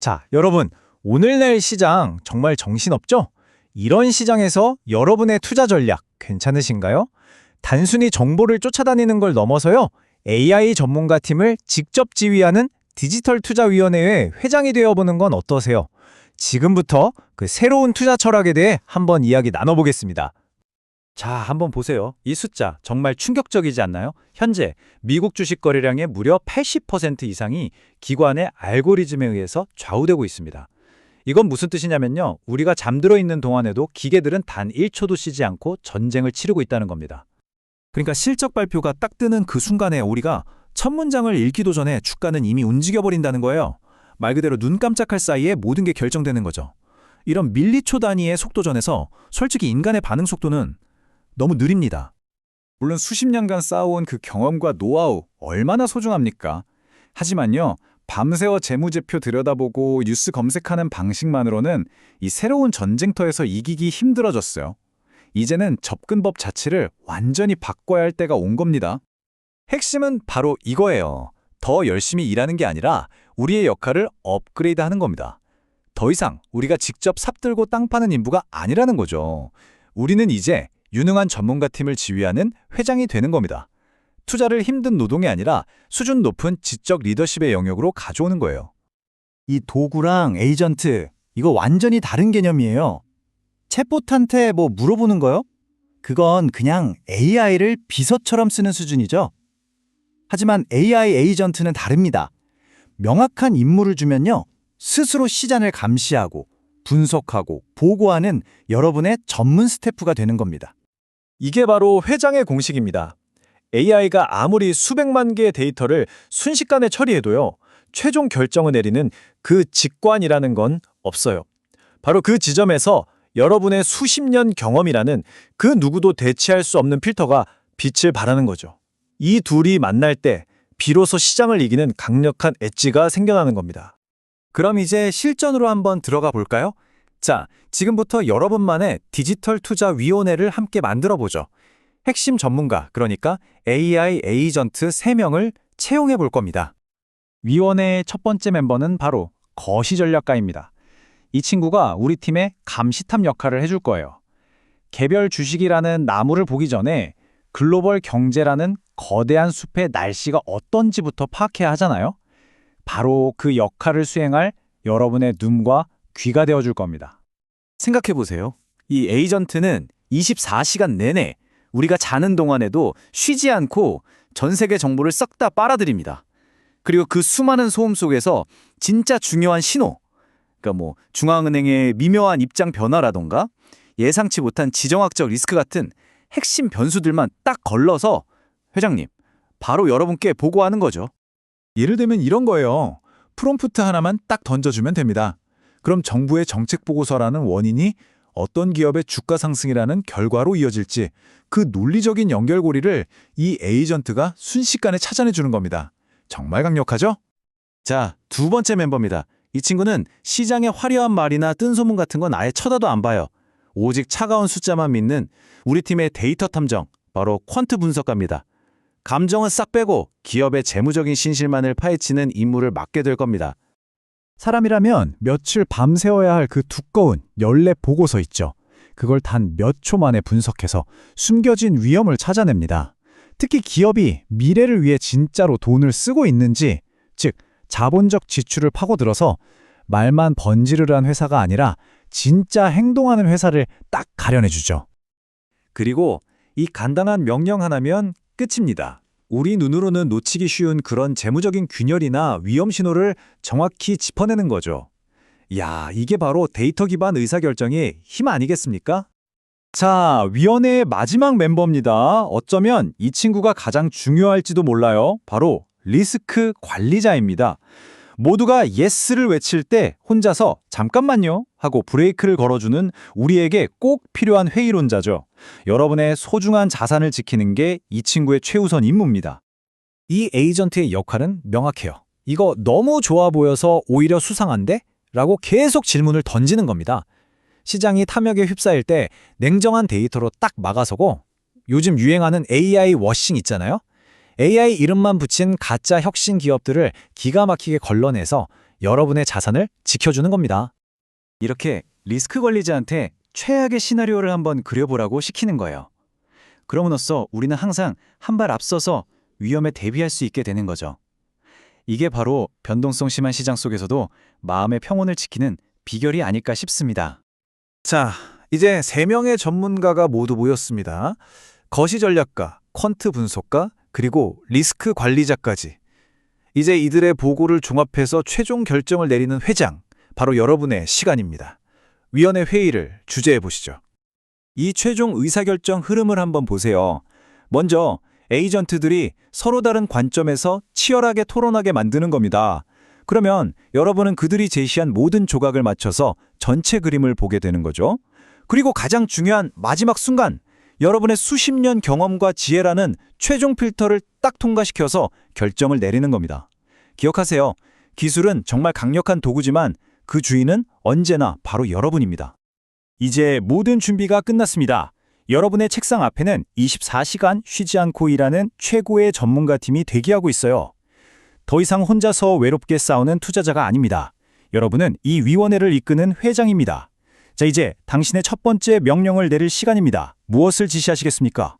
자, 여러분, 오늘날 시장 정말 정신없죠? 이런 시장에서 여러분의 투자 전략 괜찮으신가요? 단순히 정보를 쫓아다니는 걸 넘어서요, AI 전문가 팀을 직접 지휘하는 디지털 투자위원회의 회장이 되어보는 건 어떠세요? 지금부터 그 새로운 투자 철학에 대해 한번 이야기 나눠보겠습니다. 자, 한번 보세요. 이 숫자 정말 충격적이지 않나요? 현재 미국 주식 거래량의 무려 80% 이상이 기관의 알고리즘에 의해서 좌우되고 있습니다. 이건 무슨 뜻이냐면요, 우리가 잠들어 있는 동안에도 기계들은 단 1초도 쉬지 않고 전쟁을 치르고 있다는 겁니다. 그러니까 실적 발표가 딱 뜨는 그 순간에 우리가 첫 문장을 읽기도 전에 주가는 이미 움직여버린다는 거예요. 말 그대로 눈 깜짝할 사이에 모든 게 결정되는 거죠. 이런 밀리초 단위의 속도전에서 솔직히 인간의 반응 속도는 너무 느립니다. 물론 수십 년간 쌓아온 그 경험과 노하우 얼마나 소중합니까? 하지만요, 밤새워 재무제표 들여다보고 뉴스 검색하는 방식만으로는 이 새로운 전쟁터에서 이기기 힘들어졌어요. 이제는 접근법 자체를 완전히 바꿔야 할 때가 온 겁니다. 핵심은 바로 이거예요. 더 열심히 일하는 게 아니라 우리의 역할을 업그레이드하는 겁니다. 더 이상 우리가 직접 삽들고 땅 파는 인부가 아니라는 거죠. 우리는 이제 유능한 전문가 팀을 지휘하는 회장이 되는 겁니다. 투자를 힘든 노동이 아니라 수준 높은 지적 리더십의 영역으로 가져오는 거예요. 이 도구랑 에이전트, 이거 완전히 다른 개념이에요. 챗봇한테 뭐 물어보는 거요? 그건 그냥 AI를 비서처럼 쓰는 수준이죠. 하지만 AI 에이전트는 다릅니다. 명확한 임무를 주면요, 스스로 시장을 감시하고 분석하고 보고하는 여러분의 전문 스태프가 되는 겁니다. 이게 바로 회장의 공식입니다. AI가 아무리 수백만 개의 데이터를 순식간에 처리해도요, 최종 결정을 내리는 그 직관이라는 건 없어요. 바로 그 지점에서 여러분의 수십 년 경험이라는 그 누구도 대체할 수 없는 필터가 빛을 발하는 거죠. 이 둘이 만날 때 비로소 시장을 이기는 강력한 엣지가 생겨나는 겁니다. 그럼 이제 실전으로 한번 들어가 볼까요? 자, 지금부터 여러분만의 디지털 투자 위원회를 함께 만들어 보죠. 핵심 전문가, 그러니까 AI 에이전트 3명을 채용해 볼 겁니다. 위원회의 첫 번째 멤버는 바로 거시전략가입니다. 이 친구가 우리 팀의 감시탑 역할을 해줄 거예요. 개별 주식이라는 나무를 보기 전에 글로벌 경제라는 거대한 숲의 날씨가 어떤지부터 파악해야 하잖아요. 바로 그 역할을 수행할 여러분의 눈과 귀가 되어줄 겁니다. 생각해 보세요. 이 에이전트는 24시간 내내 우리가 자는 동안에도 쉬지 않고 전 세계 정보를 싹 다 빨아들입니다. 그리고 그 수많은 소음 속에서 진짜 중요한 신호, 그러니까 뭐 중앙은행의 미묘한 입장 변화라던가 예상치 못한 지정학적 리스크 같은 핵심 변수들만 딱 걸러서 회장님, 바로 여러분께 보고하는 거죠. 예를 들면 이런 거예요. 프롬프트 하나만 딱 던져주면 됩니다. 그럼 정부의 정책 보고서라는 원인이 어떤 기업의 주가 상승이라는 결과로 이어질지 그 논리적인 연결고리를 이 에이전트가 순식간에 찾아내주는 겁니다. 정말 강력하죠? 자, 두 번째 멤버입니다. 이 친구는 시장의 화려한 말이나 뜬 소문 같은 건 아예 쳐다도 안 봐요. 오직 차가운 숫자만 믿는 우리 팀의 데이터 탐정, 바로 퀀트 분석가입니다. 감정은 싹 빼고 기업의 재무적인 신실만을 파헤치는 임무를 맡게 될 겁니다. 사람이라면 며칠 밤새워야 할 그 두꺼운 연례 보고서 있죠. 그걸 단 몇 초 만에 분석해서 숨겨진 위험을 찾아냅니다. 특히 기업이 미래를 위해 진짜로 돈을 쓰고 있는지, 즉 자본적 지출을 파고들어서 말만 번지르르한 회사가 아니라 진짜 행동하는 회사를 딱 가려내주죠. 그리고 이 간단한 명령 하나면 끝입니다. 우리 눈으로는 놓치기 쉬운 그런 재무적인 균열이나 위험 신호를 정확히 짚어내는 거죠. 야, 이게 바로 데이터 기반 의사결정의 힘 아니겠습니까? 자, 위원회의 마지막 멤버입니다. 어쩌면 이 친구가 가장 중요할지도 몰라요. 바로 리스크 관리자입니다. 모두가 예스를 외칠 때 혼자서 잠깐만요 하고 브레이크를 걸어주는 우리에게 꼭 필요한 회의론자죠. 여러분의 소중한 자산을 지키는 게 이 친구의 최우선 임무입니다. 이 에이전트의 역할은 명확해요. 이거 너무 좋아 보여서 오히려 수상한데? 라고 계속 질문을 던지는 겁니다. 시장이 탐욕에 휩싸일 때 냉정한 데이터로 딱 막아서고, 요즘 유행하는 AI 워싱 있잖아요. AI 이름만 붙인 가짜 혁신 기업들을 기가 막히게 걸러내서 여러분의 자산을 지켜주는 겁니다. 이렇게 리스크 관리자한테 최악의 시나리오를 한번 그려보라고 시키는 거예요. 그럼으로써 우리는 항상 한 발 앞서서 위험에 대비할 수 있게 되는 거죠. 이게 바로 변동성 심한 시장 속에서도 마음의 평온을 지키는 비결이 아닐까 싶습니다. 자, 이제 3명의 전문가가 모두 모였습니다. 거시 전략가, 퀀트 분석가, 그리고 리스크 관리자까지. 이제 이들의 보고를 종합해서 최종 결정을 내리는 회장, 바로 여러분의 시간입니다. 위원회 회의를 주재해 보시죠. 이 최종 의사결정 흐름을 한번 보세요. 먼저 에이전트들이 서로 다른 관점에서 치열하게 토론하게 만드는 겁니다. 그러면 여러분은 그들이 제시한 모든 조각을 맞춰서 전체 그림을 보게 되는 거죠. 그리고 가장 중요한 마지막 순간, 여러분의 수십 년 경험과 지혜라는 최종 필터를 딱 통과시켜서 결정을 내리는 겁니다. 기억하세요. 기술은 정말 강력한 도구지만 그 주인은 언제나 바로 여러분입니다. 이제 모든 준비가 끝났습니다. 여러분의 책상 앞에는 24시간 쉬지 않고 일하는 최고의 전문가 팀이 대기하고 있어요. 더 이상 혼자서 외롭게 싸우는 투자자가 아닙니다. 여러분은 이 위원회를 이끄는 회장입니다. 자, 이제 당신의 첫 번째 명령을 내릴 시간입니다. 무엇을 지시하시겠습니까?